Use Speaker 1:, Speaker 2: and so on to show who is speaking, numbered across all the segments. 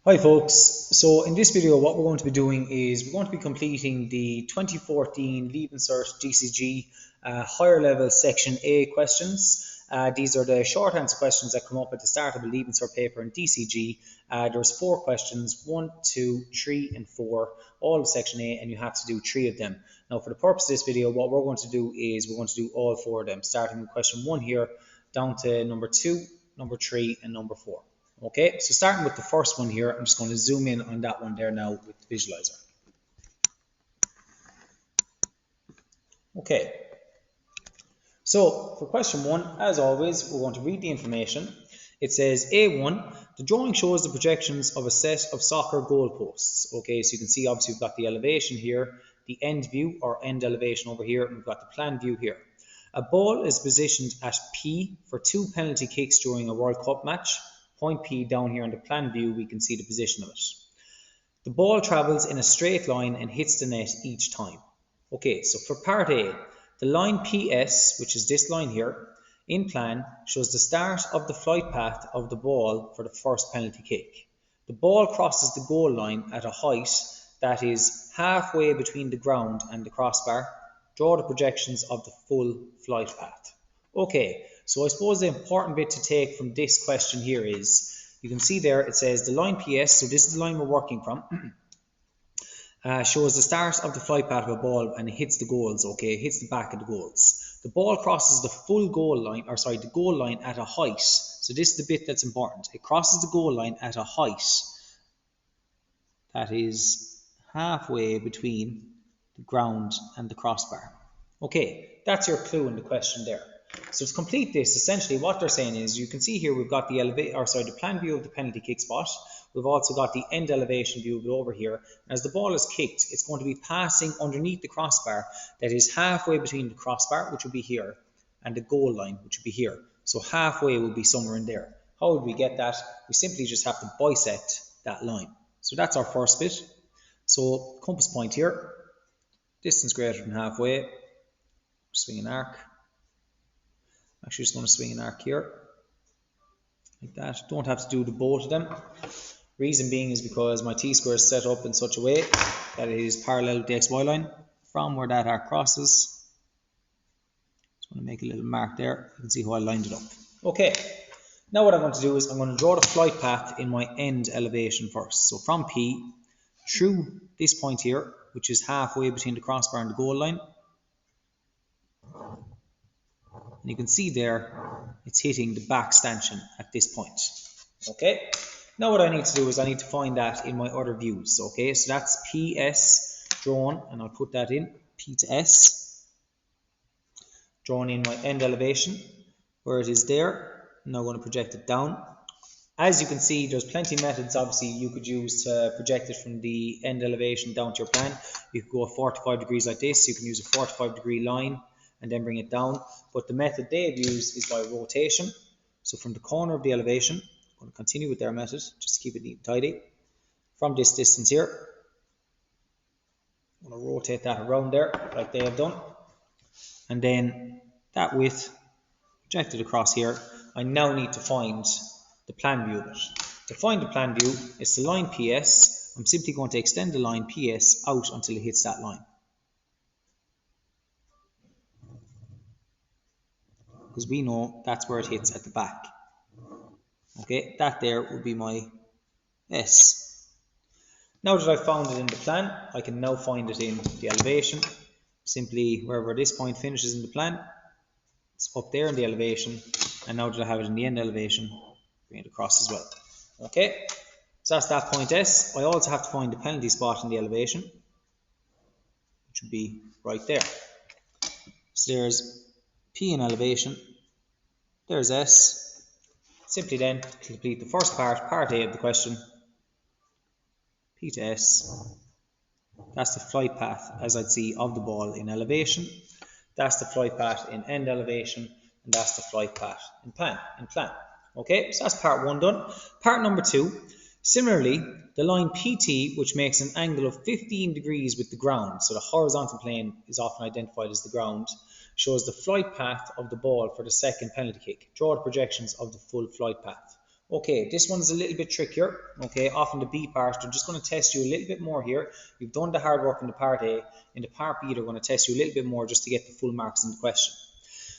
Speaker 1: Hi folks, so in this video what we're going to be doing is we're going to be completing the 2014 Leaving Cert DCG higher level section A questions. These are the short answer questions that come up at the start of the Leaving Cert paper in DCG. There's 4 questions, 1, 2, 3 and 4, all of section A, and you have to do 3 of them. Now for the purpose of this video what we're going to do is we're going to do all 4 of them, starting with question 1 here down to number 2, number 3 and number 4. Okay, so starting with the first one here, I'm just going to zoom in on that one there now with the visualizer. Okay, so for question 1, as always, we're going to read the information. It says A1, the drawing shows the projections of a set of soccer goalposts. Okay, so you can see obviously we've got the elevation here, the end view or end elevation over here, and we've got the plan view here. A ball is positioned at P for 2 penalty kicks during a World Cup match. Point P down here in the plan view, we can see the position of it. The ball travels in a straight line and hits the net each time. Okay, so for part A, the line PS, which is this line here, in plan shows the start of the flight path of the ball for the first penalty kick. The ball crosses the goal line at a height that is halfway between the ground and the crossbar. Draw the projections of the full flight path. Okay, so I suppose the important bit to take from this question here is, you can see there it says the line PS, so this is the line we're working from, shows the start of the flight path of a ball and it hits the goals, okay, it hits the back of the goals. The ball crosses the full goal line, or sorry, the goal line at a height. So this is the bit that's important. It crosses the goal line at a height that is halfway between the ground and the crossbar. Okay, that's your clue in the question there. So to complete this, essentially what they're saying is, you can see here we've got the plan view of the penalty kick spot. We've also got the end elevation view of it over here. As the ball is kicked, it's going to be passing underneath the crossbar that is halfway between the crossbar, which will be here, and the goal line, which will be here. So halfway will be somewhere in there. How would we get that? We simply just have to bisect that line. So that's our first bit. So compass point here, distance greater than halfway, swing an arc. Actually just going to swing an arc here, like that. Don't have to do the both of them. Reason being is because my T-square is set up in such a way that it is parallel with the XY line from where that arc crosses. Just going to make a little mark there. You can see how I lined it up. Okay, now what I'm going to do is I'm going to draw the flight path in my end elevation first. So from P through this point here, which is halfway between the crossbar and the goal line. And you can see there, it's hitting the back stanchion at this point. Okay, now what I need to do is I need to find that in my other views. Okay, so that's PS drawn, and I'll put that in, P to S. Drawn in my end elevation, where it is there. Now I'm going to project it down. As you can see, there's plenty of methods obviously you could use to project it from the end elevation down to your plan. You could go 45 degrees like this. You can use a 45-degree line and then bring it down. But the method they've used is by rotation. So from the corner of the elevation, I'm going to continue with their method, just to keep it neat and tidy. From this distance here, I'm going to rotate that around there, like they have done. And then that width, projected across here, I now need to find the plan view of it. To find the plan view, it's the line PS. I'm simply going to extend the line PS out until it hits that line. Because we know that's where it hits at the back. Okay, that there would be my S. Now that I've found it in the plan, I can now find it in the elevation. Simply wherever this point finishes in the plan, it's up there in the elevation, and now that I have it in the end elevation, bring it across as well. Okay, so that's that point S. I also have to find the penalty spot in the elevation, which would be right there. So there's P in elevation, there's S. Simply then complete the first part, part A of the question, P to S. That's the flight path as I'd see of the ball in elevation. That's the flight path in end elevation, and that's the flight path in plan. Okay, so that's part 1 done. Part number 2, similarly, the line PT, which makes an angle of 15 degrees with the ground, so the horizontal plane is often identified as the ground, shows the flight path of the ball for the second penalty kick. Draw the projections of the full flight path. Okay, this one's a little bit trickier. Okay, often the B part, they're just going to test you a little bit more here. You've done the hard work in the part A. In the part B, they're going to test you a little bit more just to get the full marks in the question.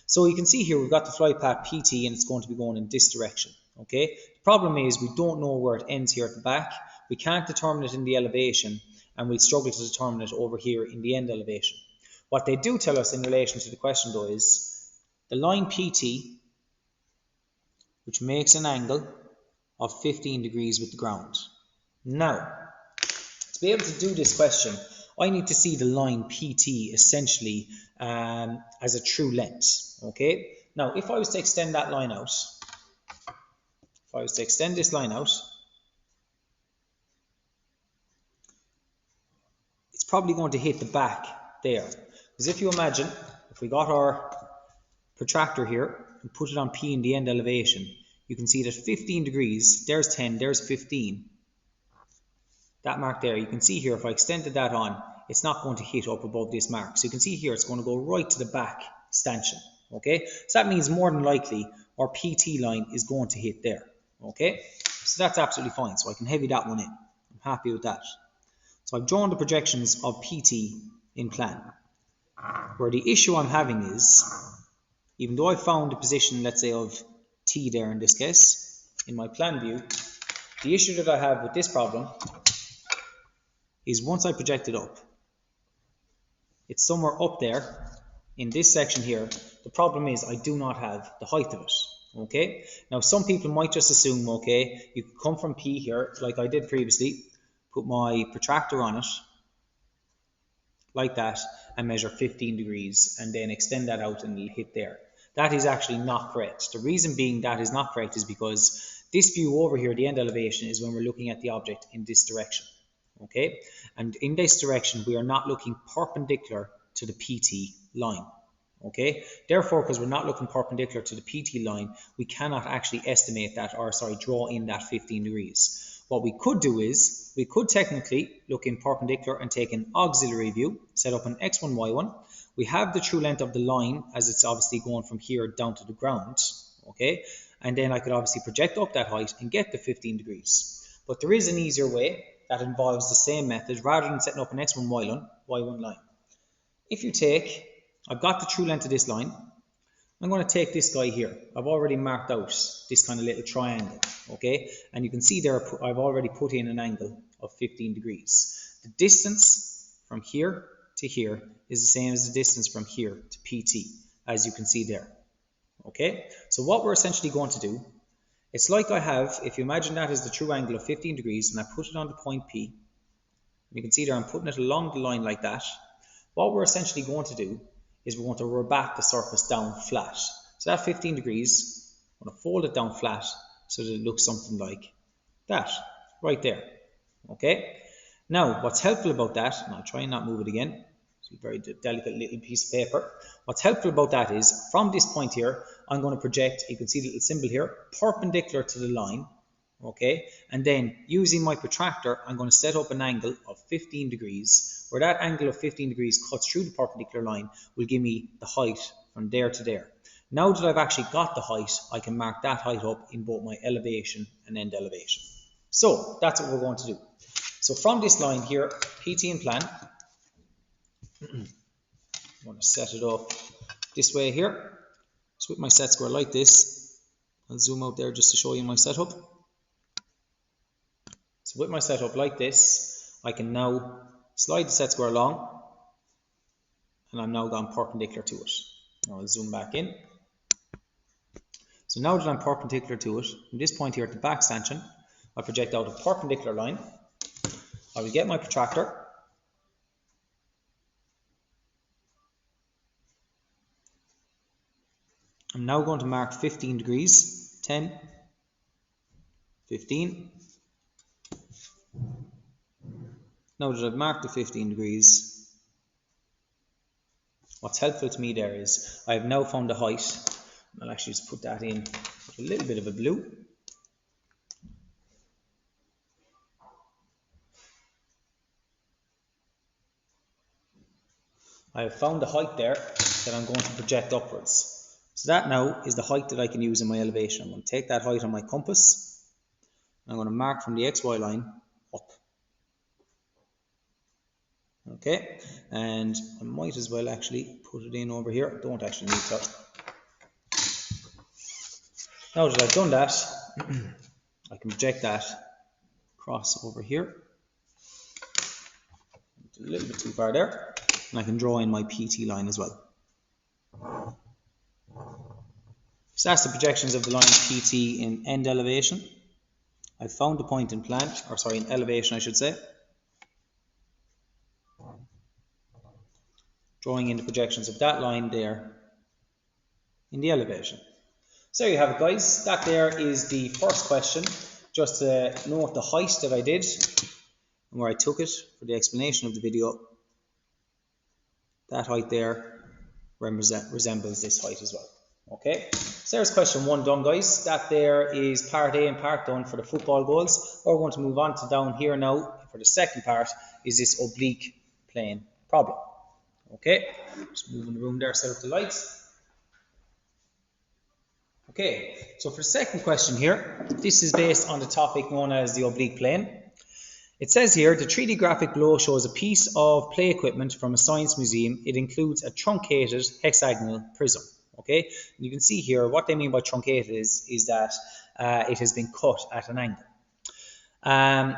Speaker 1: So you can see here we've got the flight path PT and it's going to be going in this direction. Okay, the problem is we don't know where it ends here at the back. We can't determine it in the elevation, and we'll struggle to determine it over here in the end elevation. What they do tell us in relation to the question though is the line PT, which makes an angle of 15 degrees with the ground. Now, to be able to do this question, I need to see the line PT essentially as a true length. Okay. Now, if I was to extend that line out, if I was to extend this line out, it's probably going to hit the back there. Because if you imagine, if we got our protractor here and put it on P in the end elevation, you can see that 15 degrees, there's 10, there's 15. That mark there, you can see here, if I extended that on, it's not going to hit up above this mark. So you can see here, it's going to go right to the back stanchion. Okay, so that means more than likely our PT line is going to hit there. Okay, so that's absolutely fine. So I can heavy that one in. I'm happy with that. So I've drawn the projections of PT in plan. Where the issue I'm having is, even though I found the position, let's say, of T there in this case, in my plan view, the issue that I have with this problem is once I project it up, it's somewhere up there in this section here. The problem is I do not have the height of it. Okay, now some people might just assume, okay, you could come from P here, like I did previously, put my protractor on it, like that, and measure 15 degrees, and then extend that out and it'll hit there. That is actually not correct. The reason being that is not correct is because this view over here, the end elevation, is when we're looking at the object in this direction. Okay, and in this direction, we are not looking perpendicular to the PT line. Okay, therefore, because we're not looking perpendicular to the PT line, we cannot actually estimate that, or sorry, draw in that 15 degrees. What we could do is, we could technically look in perpendicular and take an auxiliary view, set up an x1, y1. We have the true length of the line, as it's obviously going from here down to the ground. Okay, and then I could obviously project up that height and get the 15 degrees. But there is an easier way that involves the same method, rather than setting up an x1, y1 line. If you take, I've got the true length of this line. I'm going to take this guy here. I've already marked out this kind of little triangle, okay? And you can see there I've already put in an angle of 15 degrees. The distance from here to here is the same as the distance from here to PT, as you can see there, okay? So what we're essentially going to do, it's like I have, if you imagine that as the true angle of 15 degrees, and I put it on the point P, you can see there I'm putting it along the line like that. What we're essentially going to do is we're going to rabat the surface down flat. So that 15 degrees, I'm going to fold it down flat so that it looks something like that, right there. Okay? Now, what's helpful about that, and I'll try and not move it again, it's a very delicate little piece of paper. What's helpful about that is, from this point here, I'm going to project, you can see the little symbol here, perpendicular to the line. Okay, and then using my protractor, I'm going to set up an angle of 15 degrees, where that angle of 15 degrees cuts through the perpendicular line, will give me the height from there to there. Now that I've actually got the height, I can mark that height up in both my elevation and end elevation. So that's what we're going to do. So from this line here, PT in plan, I'm going to set it up this way here. So with my set square like this, I'll zoom out there just to show you my setup. So with my setup like this, I can now slide the set square along, and I'm now gone perpendicular to it. Now I'll zoom back in. So now that I'm perpendicular to it, from this point here at the back stanchion, I project out a perpendicular line. I will get my protractor. I'm now going to mark 15 degrees, 10, 15. Now that I've marked the 15 degrees, what's helpful to me there is I have now found the height. I'll actually just put that in with a little bit of a blue. I have found the height there that I'm going to project upwards. So that now is the height that I can use in my elevation. I'm going to take that height on my compass, I'm going to mark from the XY line up. Okay, and I might as well actually put it in over here. I don't actually need to. Now that I've done that, I can project that across over here. It's a little bit too far there. And I can draw in my PT line as well. So that's the projections of the line PT in end elevation. I've found the point in plan, or sorry, in elevation I should say. Drawing in the projections of that line there in the elevation. So there you have it, guys. That there is the first question. Just to note the height that I did and where I took it for the explanation of the video. That height there resembles this height as well. Okay, so there's question 1 done, guys. That there is part A and part done for the football goals. We're going to move on to down here now. For the second part is this oblique plane problem. Okay, just moving the room there, set up the lights. Okay, so for the second question here, this is based on the topic known as the oblique plane. It says here, the 3D graphic below shows a piece of play equipment from a science museum. It includes a truncated hexagonal prism. Okay, and you can see here what they mean by truncated is that it has been cut at an angle.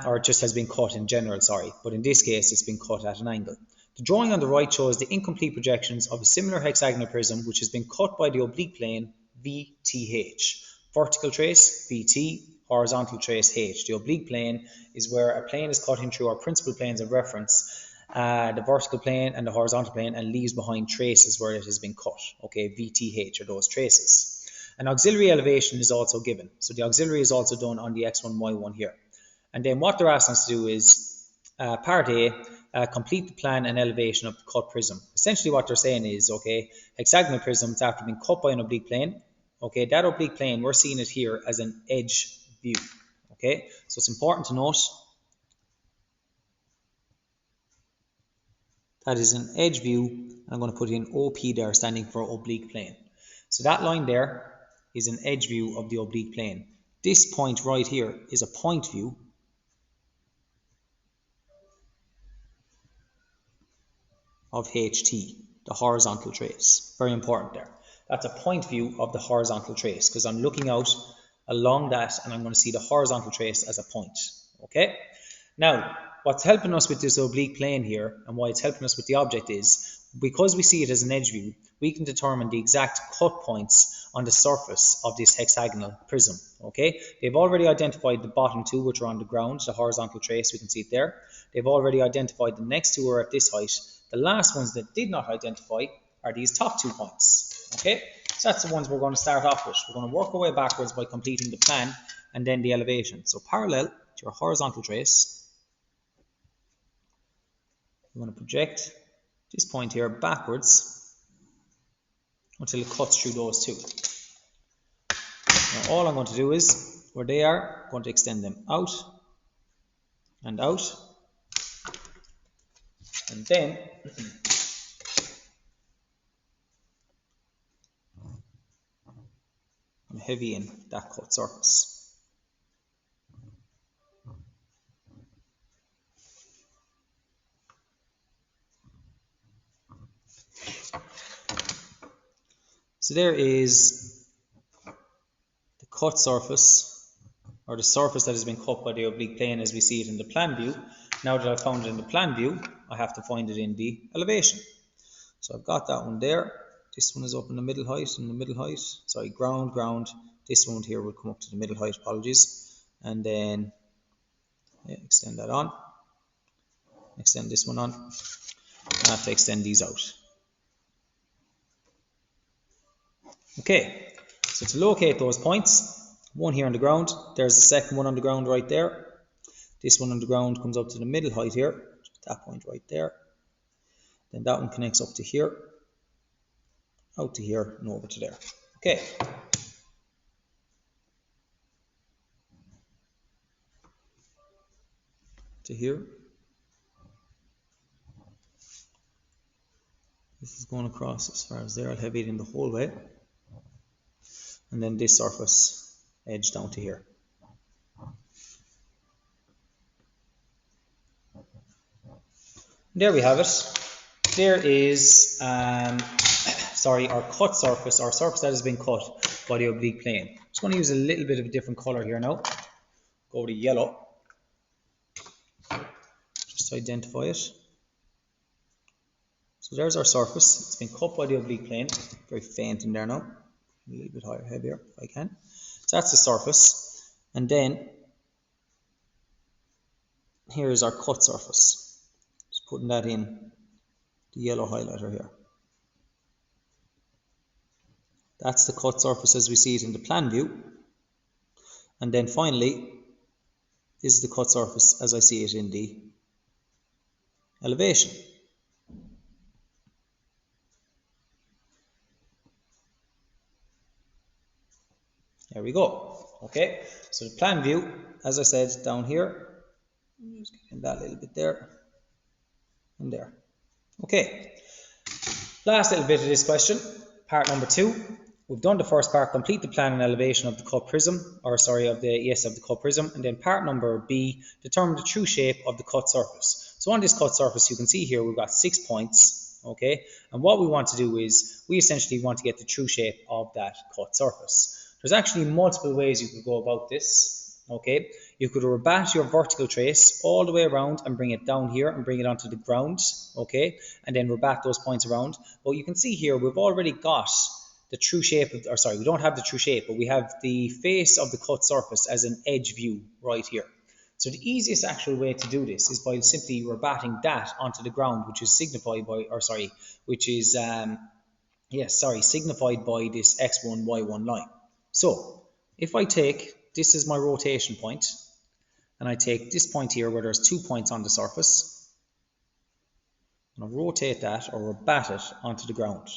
Speaker 1: Or it just has been cut in general, sorry. But in this case, it's been cut at an angle. The drawing on the right shows the incomplete projections of a similar hexagonal prism which has been cut by the oblique plane VTH. Vertical trace, VT, horizontal trace H. The oblique plane is where a plane is cutting through our principal planes of reference, the vertical plane and the horizontal plane, and leaves behind traces where it has been cut. Okay, VTH are those traces. An auxiliary elevation is also given. So the auxiliary is also done on the X1, Y1 here. And then what they're asking us to do is, part A, complete the plan and elevation of the cut prism. Essentially what they're saying is, okay, hexagonal prisms after being cut by an oblique plane, okay, that oblique plane, we're seeing it here as an edge view. Okay, so it's important to note that is an edge view. I'm going to put in OP there, standing for oblique plane. So that line there is an edge view of the oblique plane. This point right here is a point view of HT, the horizontal trace. Very important there. That's a point view of the horizontal trace because I'm looking out along that and I'm going to see the horizontal trace as a point. Okay. Now, what's helping us with this oblique plane here and why it's helping us with the object is because we see it as an edge view, we can determine the exact cut points on the surface of this hexagonal prism. Okay. They've already identified the bottom two, which are on the ground, the horizontal trace, we can see it there. They've already identified the next two are at this height. The last ones that did not identify are these top 2 points. Okay, so that's the ones we're going to start off with. We're going to work our way backwards by completing the plan and then the elevation. So parallel to your horizontal trace, we're going to project this point here backwards until it cuts through those two. Now all I'm going to do is, where they are, I'm going to extend them out and out. And then I'm heavy in that cut surface. So there is the cut surface, or the surface that has been cut by the oblique plane as we see it in the plan view. Now that I've found it in the plan view, I have to find it in the elevation. So I've got that one there. This one is up in the middle height, sorry, ground. This one here will come up to the middle height, apologies. And then extend that on. Extend this one on. I have to extend these out. Okay, so to locate those points, one here on the ground, there's the second one on the ground right there. This one on the ground comes up to the middle height here, just that point right there. Then that one connects up to here, out to here, and over to there. Okay. To here. This is going across as far as there. I'll have it in the whole way. And then this surface edge down to here. There we have it. There is, sorry, our cut surface, our surface that has been cut by the oblique plane. I'm just going to use a little bit of a different color here now. Go to yellow, just to identify it. So there's our surface. It's been cut by the oblique plane. Very faint in there now. A little bit higher, heavier if I can. So that's the surface. And then here is our cut surface. Just putting that in the yellow highlighter here. That's the cut surface as we see it in the plan view. And then finally, this is the cut surface as I see it in the elevation. There we go. Okay, so the plan view, as I said, down here. Just getting that little bit there and there. Okay, last little bit of this question, part number 2. We've done the first part, complete the plan and elevation of the cut prism, or sorry, of the cut prism, and then part number B, determine the true shape of the cut surface. So on this cut surface, you can see here we've got 6 points, okay, and what we want to do is we essentially want to get the true shape of that cut surface. There's actually multiple ways you could go about this, okay. You could rabat your vertical trace all the way around and bring it down here and bring it onto the ground, okay, and then rabat those points around. But you can see here we've already got the true shape of, or sorry, we don't have the true shape, but we have the face of the cut surface as an edge view right here. So the easiest actual way to do this is by simply rabatting that onto the ground, which is signified by, or sorry, which is signified by this x1, y1 line. So if I take, this is my rotation point, and I take this point here where there's 2 points on the surface, and I rotate that or rabat it onto the ground.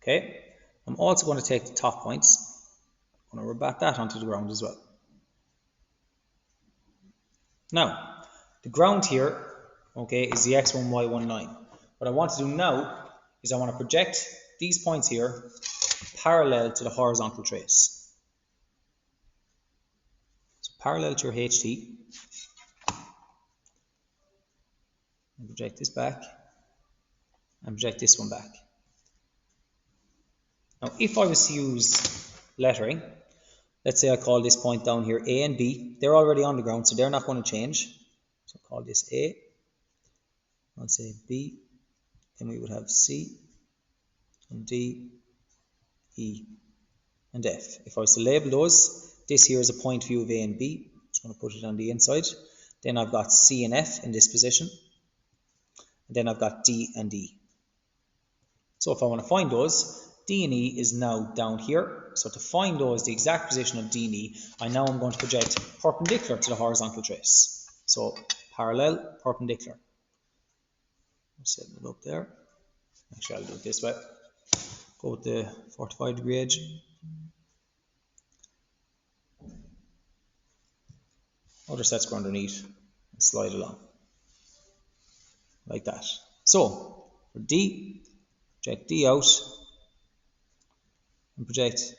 Speaker 1: Okay, I'm also going to take the top points, I'm going to rabat that onto the ground as well. Now, the ground here, okay, is the x1, y1 line. What I want to do now is I want to project these points here parallel to the horizontal trace. So parallel to your HT, and project this back, and project this one back. Now, if I was to use lettering, let's say I call this point down here A and B. They're already on the ground, so they're not going to change. So I'll call this A. I'll say B. Then we would have C, and D, E, and F. If I was to label those, this here is a point view of A and B. I'm just going to put it on the inside. Then I've got C and F in this position. And then I've got D and E. So if I want to find those, D and E is now down here. So to find those, the exact position of D and E, I'm going to project perpendicular to the horizontal trace. So parallel, perpendicular. I'm setting it up there. Actually, I'll do it this way. Go with the 45-degree edge. Other sets go underneath and slide along. Like that. So for D, project D out and project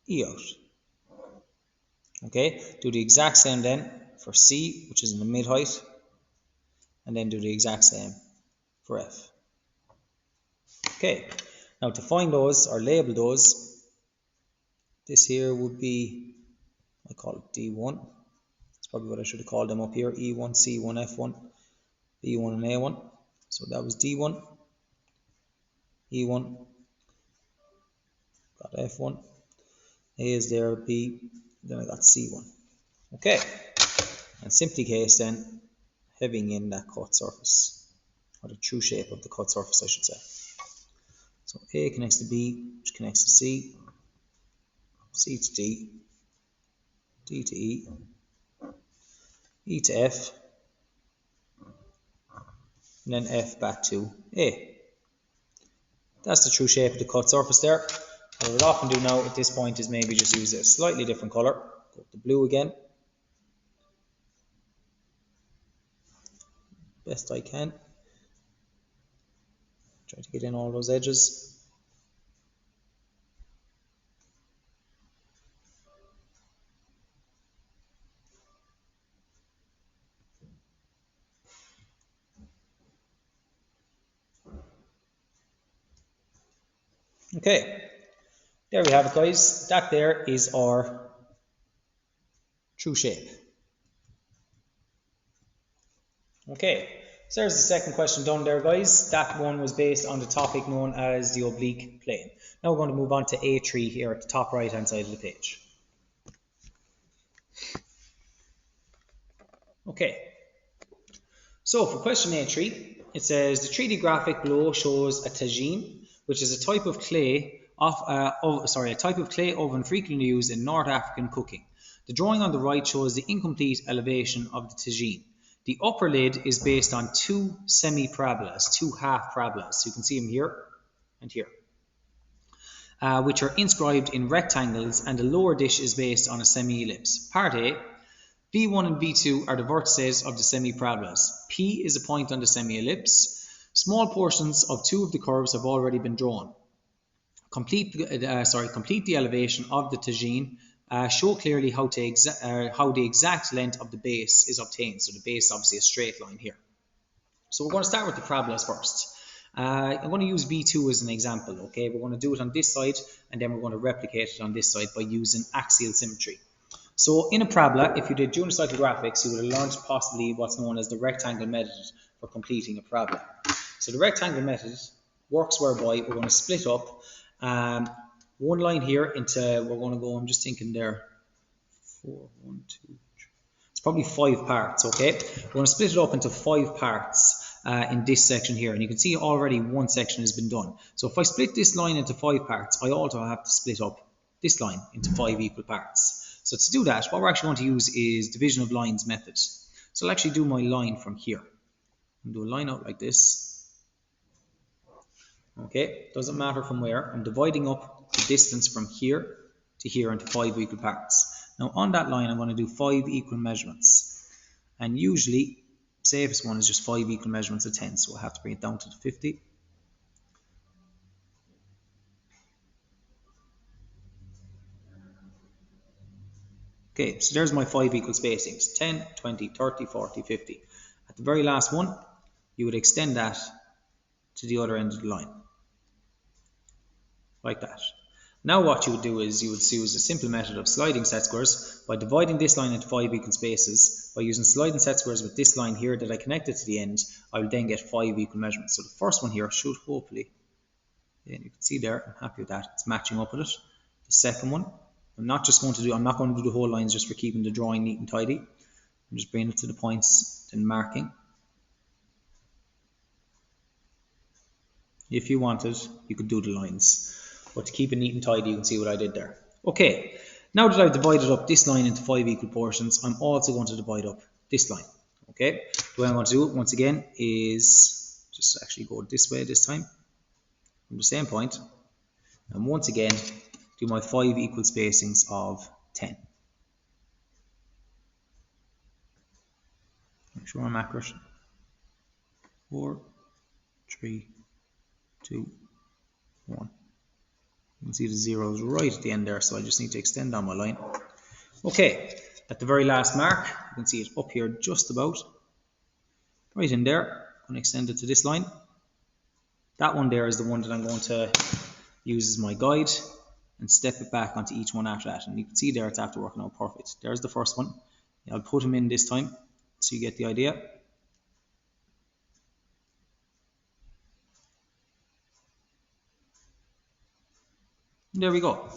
Speaker 1: E out. Okay, do the exact same then for C, which is in the mid height, and then do the exact same for F. Okay, now to find those or label those, this here would be, I call it D1. That's probably what I should have called them up here, E1, C1, F1, B1 and A1. So that was D1, E1, got F1, A is there, B, then I got C1. Okay, and simply case then, having in that cut surface, or the true shape of the cut surface I should say. So A connects to B, which connects to C, C to D, D to E, E to F, and then F back to A. That's the true shape of the cut surface there. What I would often do now at this point is maybe just use a slightly different colour. Go with the blue again. Best I can. Try to get in all those edges. Okay, there we have it, guys. That there is our true shape. Okay, so there's the second question done there, guys. That one was based on the topic known as the oblique plane. Now we're going to move on to A3 here at the top right hand side of the page. Okay, so for question A3, it says the 3D graphic below shows a tagine, which is a type of clay oven frequently used in North African cooking. The drawing on the right shows the incomplete elevation of the tagine. The upper lid is based on two semi-parabolas, two half parabolas. So you can see them here and here, which are inscribed in rectangles, and the lower dish is based on a semi-ellipse. Part A, V1 and V2 are the vertices of the semi-parabolas. P is a point on the semi-ellipse. Small portions of two of the curves have already been drawn. Complete the elevation of the tagine. Show clearly how the exact length of the base is obtained. So the base is obviously a straight line here. So we're going to start with the parabolas first. I'm going to use V2 as an example. Okay, we're going to do it on this side, and then we're going to replicate it on this side by using axial symmetry. So in a parabola, if you did junior cycle graphics, you would have learned possibly what's known as the rectangle method for completing a parabola. So the rectangle method works whereby we're going to split up one line here into, we're going to go, I'm just thinking there, 4, 1, 2, 3. It's probably 5 parts, okay? We're going to split it up into 5 parts in this section here, and you can see already one section has been done. So if I split this line into 5 parts, I also have to split up this line into 5 equal parts. So to do that, what we're actually going to use is division of lines method. So I'll actually do my line from here. I'll do a line out like this. Okay, doesn't matter from where. I'm dividing up the distance from here to here into 5 equal parts. Now on that line, I'm going to do 5 equal measurements. And usually, safest one is just 5 equal measurements of 10. So I have to bring it down to the 50. Okay, so there's my 5 equal spacings, 10, 20, 30, 40, 50. At the very last one, you would extend that to the other end of the line, like that. Now what you would do is you would use a simple method of sliding set squares by dividing this line into 5 equal spaces. By using sliding set squares with this line here that I connected to the end, I will then get 5 equal measurements. So the first one here should hopefully, you can see there, I'm happy with that, it's matching up with it. The second one, I'm not going to do the whole lines just for keeping the drawing neat and tidy. I'm just bringing it to the points, then marking. If you wanted, you could do the lines. But to keep it neat and tidy, you can see what I did there. Okay, now that I've divided up this line into 5 equal portions, I'm also going to divide up this line. Okay, the way I'm going to do it, once again, is just actually go this way this time, from the same point. And once again, do my 5 equal spacings of 10. Make sure I'm accurate. 4, 3, 2, 1. You can see the zeros right at the end there, so I just need to extend down my line. Okay, at the very last mark, you can see it up here just about. Right in there, I'm going to extend it to this line. That one there is the one that I'm going to use as my guide and step it back onto each one after that. And you can see there it's after working out perfect. There's the first one. I'll put them in this time so you get the idea. There we go.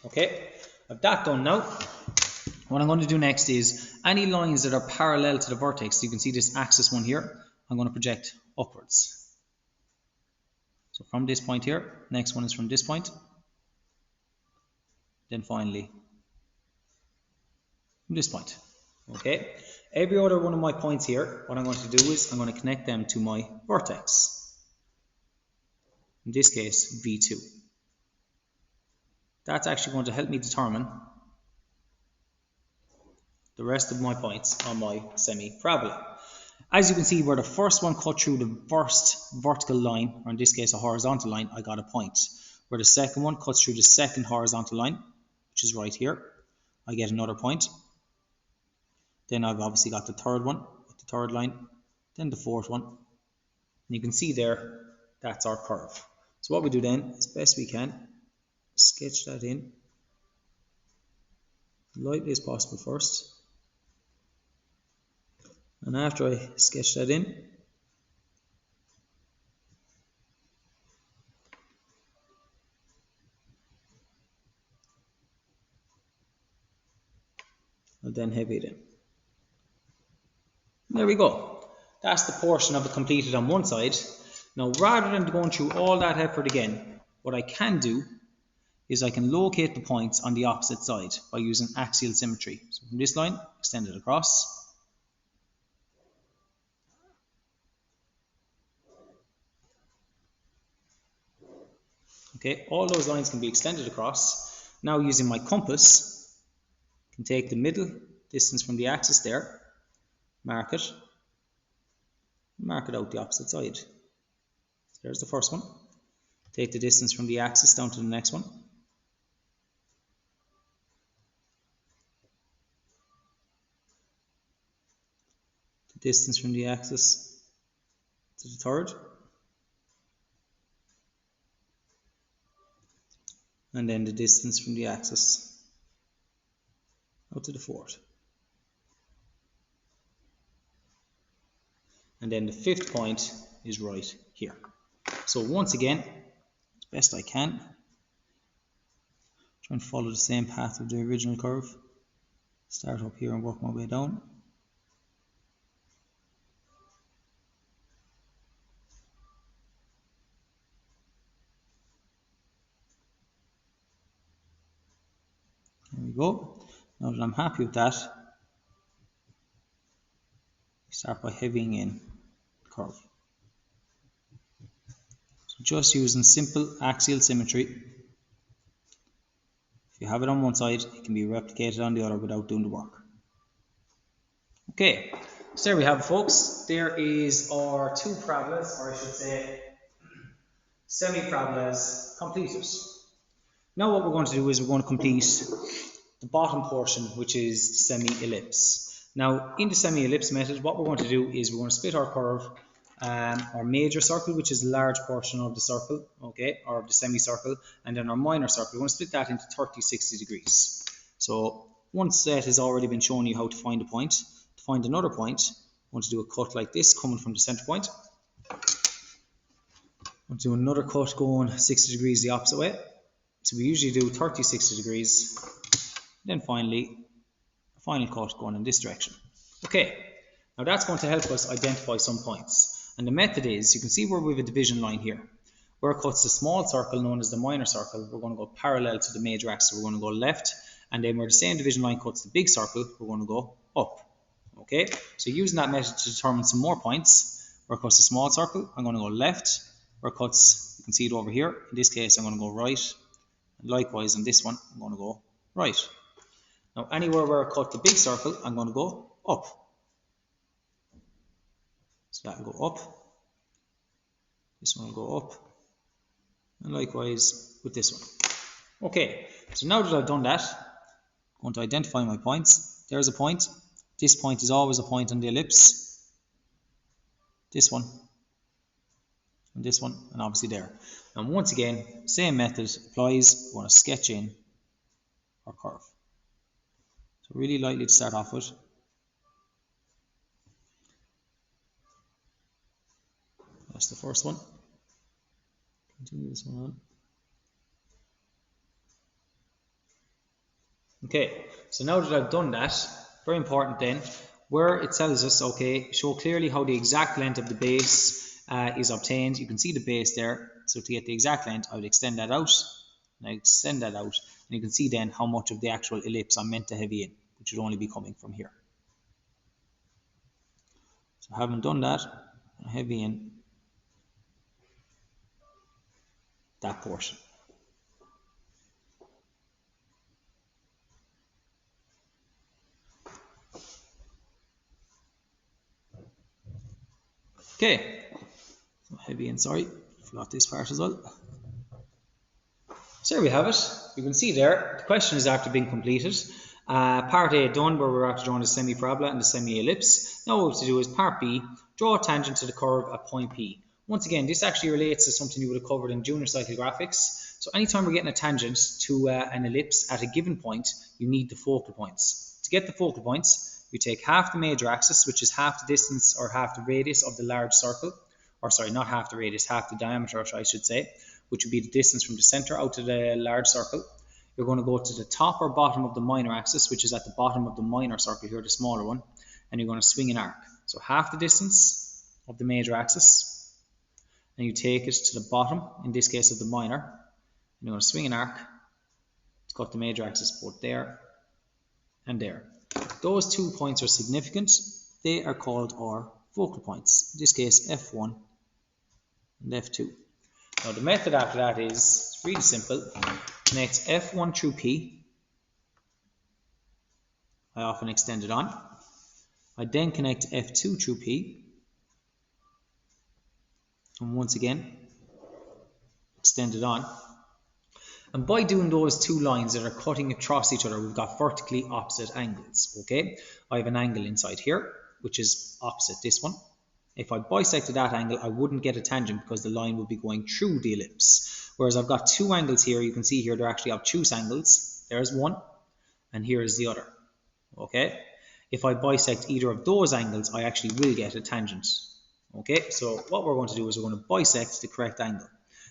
Speaker 1: Okay, I've that done now. What I'm going to do next is any lines that are parallel to the vertex, so you can see this axis one here, I'm going to project upwards. So from this point here, next one is from this point, then finally from this point. Okay, every other one of my points here, what I'm going to do is I'm going to connect them to my vertex. In this case, V2. That's actually going to help me determine the rest of my points on my semi-parabola. As you can see, where the first one cut through the first vertical line, or in this case a horizontal line, I got a point. Where the second one cuts through the second horizontal line, which is right here, I get another point. Then I've obviously got the third one with the third line, then the fourth one. And you can see there, that's our curve. So what we do then, as best we can, sketch that in lightly as possible first. And after I sketch that in, I'll then heavy it in. There we go. That's the portion of it completed on one side. Now, rather than going through all that effort again, what I can do is I can locate the points on the opposite side by using axial symmetry. So from this line, extend it across. Okay, all those lines can be extended across. Now using my compass, I can take the middle distance from the axis there, mark it out the opposite side. So there's the first one. Take the distance from the axis down to the next one. The distance from the axis to the third. And then the distance from the axis out to the fourth. And then the fifth point is right here. So once again, as best I can, try and follow the same path of the original curve. Start up here and work my way down. There we go. Now that I'm happy with that, start by heavying in the curve. So just using simple axial symmetry. If you have it on one side, it can be replicated on the other without doing the work. Okay, so there we have it, folks. There is our two parabolas, or I should say semi-parabolas completed. Now what we're going to do is we're going to complete the bottom portion, which is semi-ellipse. Now in the semi-ellipse method, what we're going to do is we're going to split our curve, our major circle, which is a large portion of the circle, okay, or of the semicircle, and then our minor circle. We're going to split that into 30, 60 degrees. So once that has already been shown you how to find a point, to find another point, I want to do a cut like this coming from the center point. I want to do another cut going 60 degrees the opposite way. So we usually do 30, 60 degrees. Then finally, a final cut going in this direction. Okay, now that's going to help us identify some points. And the method is, you can see where we have a division line here. Where it cuts the small circle known as the minor circle, we're going to go parallel to the major axis. We're going to go left, and then where the same division line cuts the big circle, we're going to go up. Okay, so using that method to determine some more points. Where it cuts the small circle, I'm going to go left. Where it cuts, you can see it over here. In this case, I'm going to go right. And likewise, on this one, I'm going to go right. Now, anywhere where I cut the big circle, I'm going to go up. So that will go up. This one will go up. And likewise with this one. Okay, so now that I've done that, I'm going to identify my points. There's a point. This point is always a point on the ellipse. This one. And this one. And obviously there. And once again, same method applies. We're going to sketch in our curve. So really lightly to start off with. That's the first one. Continue this one on. Okay, so now that I've done that, very important then, where it tells us, okay, show clearly how the exact length of the base is obtained. You can see the base there. So to get the exact length, I would extend that out. And I extend that out. And you can see then how much of the actual ellipse I'm meant to heavy in, which would only be coming from here. So having done that, I heavy in that portion. Okay, so heavy in, sorry, forgot this part as well. So there we have it. You can see there, the question is after being completed. Part A done, where we're after drawing the semi-parabola and the semi-ellipse. Now what we have to do is part B, draw a tangent to the curve at point P. Once again, this actually relates to something you would have covered in junior cyclographics. So anytime we're getting a tangent to an ellipse at a given point, you need the focal points. To get the focal points, you take half the major axis, which is half the distance or half the radius of the large circle, or sorry, not half the radius, half the diameter, I should say, which would be the distance from the center out to the large circle. You're going to go to the top or bottom of the minor axis, which is at the bottom of the minor circle here, the smaller one, and you're going to swing an arc. So half the distance of the major axis, and you take it to the bottom, in this case of the minor, and you're going to swing an arc to cut the major axis both there and there. Those 2 points are significant. They are called our focal points, in this case F1 and F2. Now the method after that is really simple. Connect F1 through P. I often extend it on. I then connect F2 through P. And once again, extend it on. And by doing those 2 lines that are cutting across each other, we've got vertically opposite angles, okay? I have an angle inside here, which is opposite this one. If I bisected that angle, I wouldn't get a tangent because the line would be going through the ellipse. Whereas I've got 2 angles here, you can see here they're actually obtuse angles. There's one, and here is the other, okay? If I bisect either of those angles, I actually will get a tangent, okay? So what we're going to do is we're going to bisect the correct angle.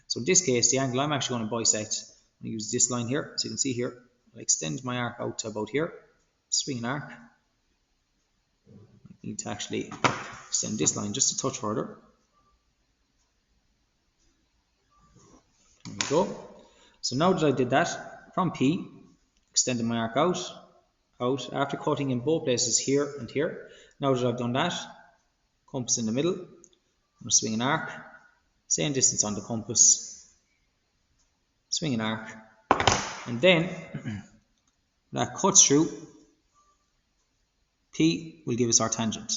Speaker 1: So in this case, the angle I'm actually going to bisect, I'm going to use this line here. So you can see here, I'll extend my arc out to about here, swing an arc. I need to actually extend this line just a touch further. There we go. So now that I did that, from P, extending my arc out, after cutting in both places here and here. Now that I've done that, compass in the middle, I'm going to swing an arc, same distance on the compass, swing an arc, and then that cuts through P will give us our tangent.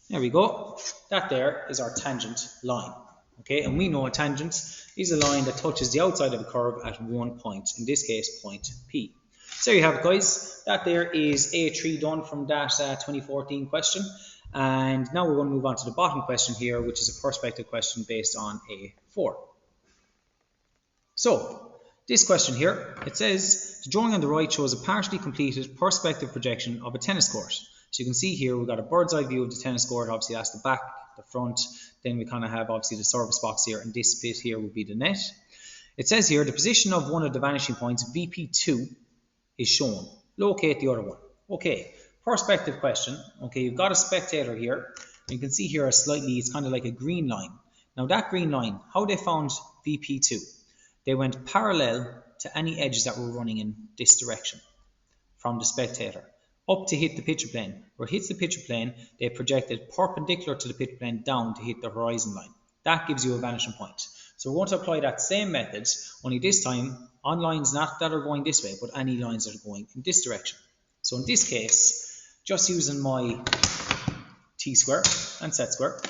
Speaker 1: There we go. That there is our tangent line. Okay, and we know a tangent is a line that touches the outside of a curve at one point, in this case point P. So there you have it, guys. That there is A3 done from that 2014 question. And now we're going to move on to the bottom question here, which is a perspective question based on A4. So this question here, it says, the drawing on the right shows a partially completed perspective projection of a tennis court. So you can see here we've got a bird's eye view of the tennis court. Obviously that's the back, the front. Then we kind of have obviously the service box here, and this bit here would be the net. It says here the position of one of the vanishing points, VP2, is shown. Locate the other one. Okay, perspective question. Okay, you've got a spectator here. You can see here it's kind of like a green line. Now that green line, how they found VP2? They went parallel to any edges that were running in this direction from the spectator up to hit the picture plane. Where it hits the picture plane, they projected perpendicular to the picture plane down to hit the horizon line. That gives you a vanishing point. So we're going to apply that same method, only this time on lines not that are going this way, but any lines that are going in this direction. So in this case, just using my t-square and set square,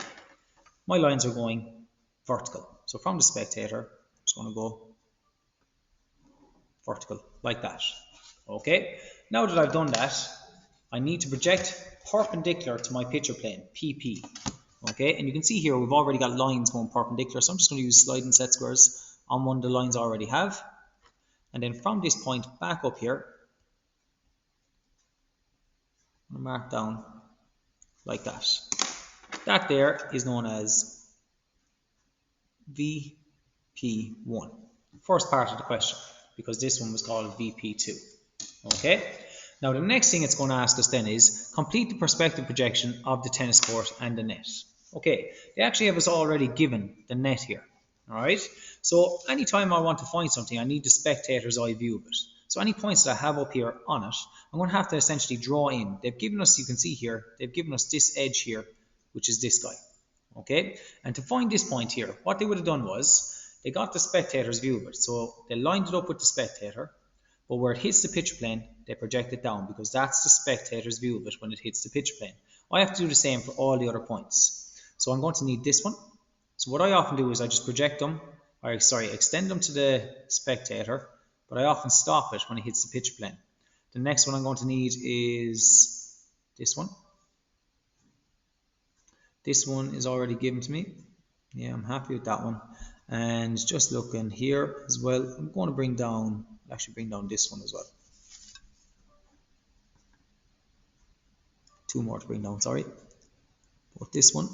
Speaker 1: my lines are going vertical. So from the spectator, I'm just going to go vertical like that. Okay, now that I've done that, I need to project perpendicular to my picture plane, PP. Okay, and you can see here we've already got lines going perpendicular, so I'm just going to use sliding set squares on one of the lines I already have. And then from this point back up here, I'm going to mark down like that. That there is known as VP1, first part of the question, because this one was called VP2. Okay, now the next thing it's going to ask us then is complete the perspective projection of the tennis court and the net. Okay, they actually have us already given the net here. All right, so anytime I want to find something, I need the spectator's eye view of it. So any points that I have up here on it, I'm going to have to essentially draw in. They've given us, you can see here, they've given us this edge here, which is this guy. Okay, and to find this point here, what they would have done was they got the spectator's view of it. So they lined it up with the spectator, but where it hits the picture plane, they project it down because that's the spectator's view of it when it hits the picture plane. I have to do the same for all the other points. So I'm going to need this one. So what I often do is I just project them, or sorry, extend them to the spectator, but I often stop it when it hits the picture plane. The next one I'm going to need is this one. This one is already given to me. Yeah, I'm happy with that one. And just looking here as well, I'm going to bring down, actually bring down this one as well. Two more to bring down, sorry. But this one.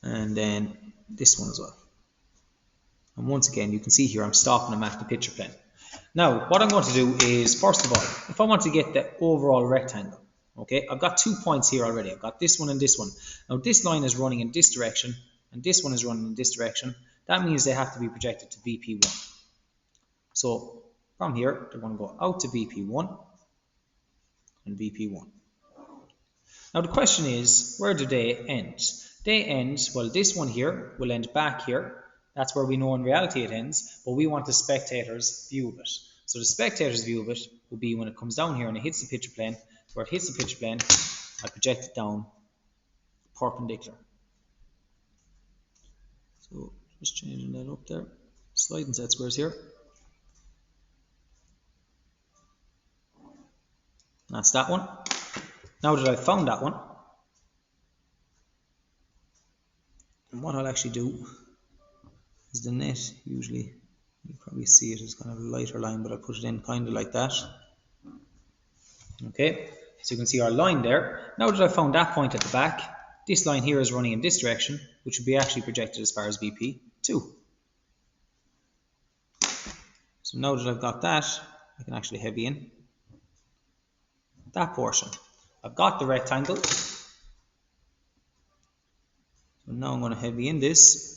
Speaker 1: And then this one as well. And once again, you can see here I'm stopping them at the picture plane. Now, what I'm going to do is, first of all, if I want to get the overall rectangle, okay, I've got 2 points here already. I've got this one and this one. Now, this line is running in this direction, and this one is running in this direction. That means they have to be projected to VP1. So, from here, they're going to go out to VP1 and VP1. Now, the question is, where do they end? They end, well, this one here will end back here. That's where we know in reality it ends, but we want the spectator's view of it. So the spectator's view of it will be when it comes down here and it hits the picture plane. Where it hits the picture plane, I project it down perpendicular. So just changing that up there. Sliding set squares here. That's that one. Now that I've found that one, and what I'll actually do is the net, usually you probably see it as kind of a lighter line, but I put it in kind of like that. Okay, so you can see our line there. Now that I've found that point at the back, this line here is running in this direction, which would be actually projected as far as VP2. So now that I've got that, I can actually heavy in that portion. I've got the rectangle. So now I'm going to heavy in this.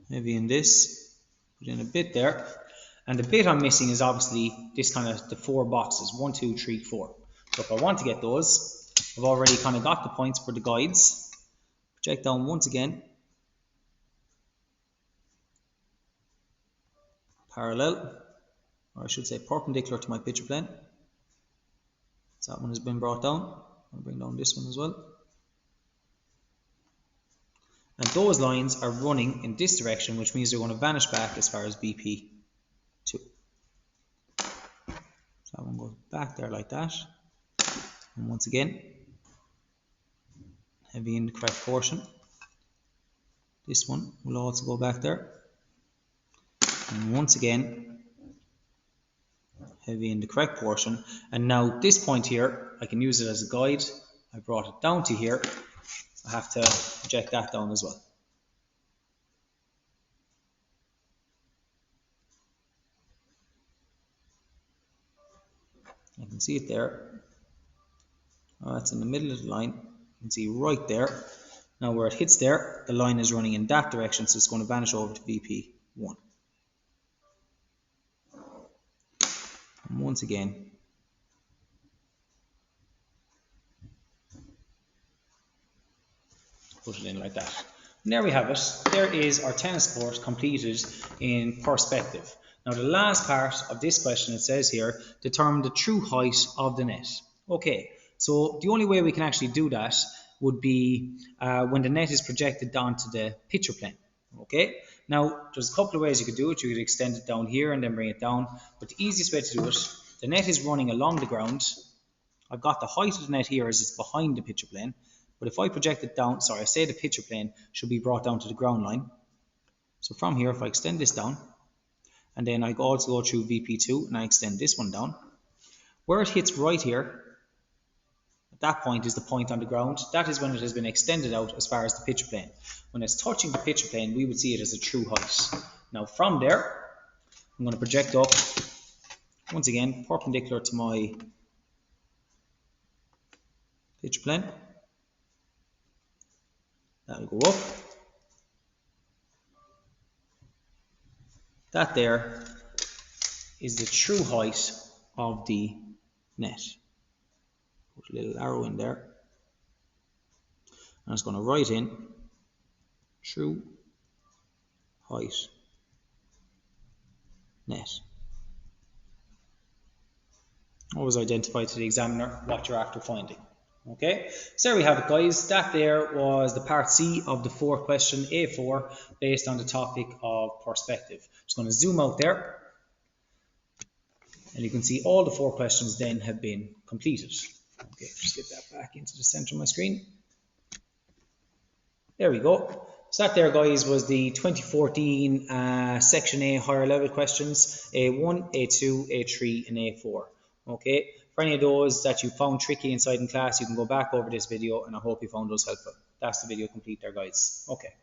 Speaker 1: Heavy in this, put in a bit there, and the bit I'm missing is obviously this kind of the 4 boxes, 1, 2, 3, 4. So if I want to get those, I've already kind of got the points for the guides. Project down once again, parallel, or I should say perpendicular to my picture plane. So that one has been brought down. I'll bring down this one as well. And those lines are running in this direction, which means they're going to vanish back as far as VP2. So that one goes back there like that. And once again, heavy in the correct portion. This one will also go back there. And once again, heavy in the correct portion. And now this point here, I can use it as a guide. I brought it down to here. I have to project that down as well. I can see it there. Oh, that's in the middle of the line. You can see right there. Now where it hits there, the line is running in that direction, so it's going to vanish over to VP1. And once again, put it in like that. And there we have it. There is our tennis court completed in perspective. Now the last part of this question, it says here, determine the true height of the net. Okay, so the only way we can actually do that would be when the net is projected down to the picture plane. Okay, now there's a couple of ways you could do it. You could extend it down here and then bring it down. But the easiest way to do it, the net is running along the ground. I've got the height of the net here as it's behind the picture plane. But if I project it down, sorry, I say the picture plane should be brought down to the ground line. So from here, if I extend this down, and then I also go through VP2 and I extend this one down, where it hits right here, at that point is the point on the ground. That is when it has been extended out as far as the picture plane. When it's touching the picture plane, we would see it as a true height. Now from there, I'm going to project up, once again, perpendicular to my picture plane. That'll go up. That there is the true height of the net. Put a little arrow in there. And it's going to write in true height net. Always identify to the examiner what you're after finding. Okay, so there we have it, guys. That there was the part C of the 4th question, A4, based on the topic of perspective. Just going to zoom out there. And you can see all the 4 questions then have been completed. Okay, just get that back into the center of my screen. There we go. So that there, guys, was the 2014 Section A higher level questions, A1, A2, A3 and A4. Okay, for any of those that you found tricky inside in class, you can go back over this video and I hope you found those helpful. That's the video complete there, guys. Okay.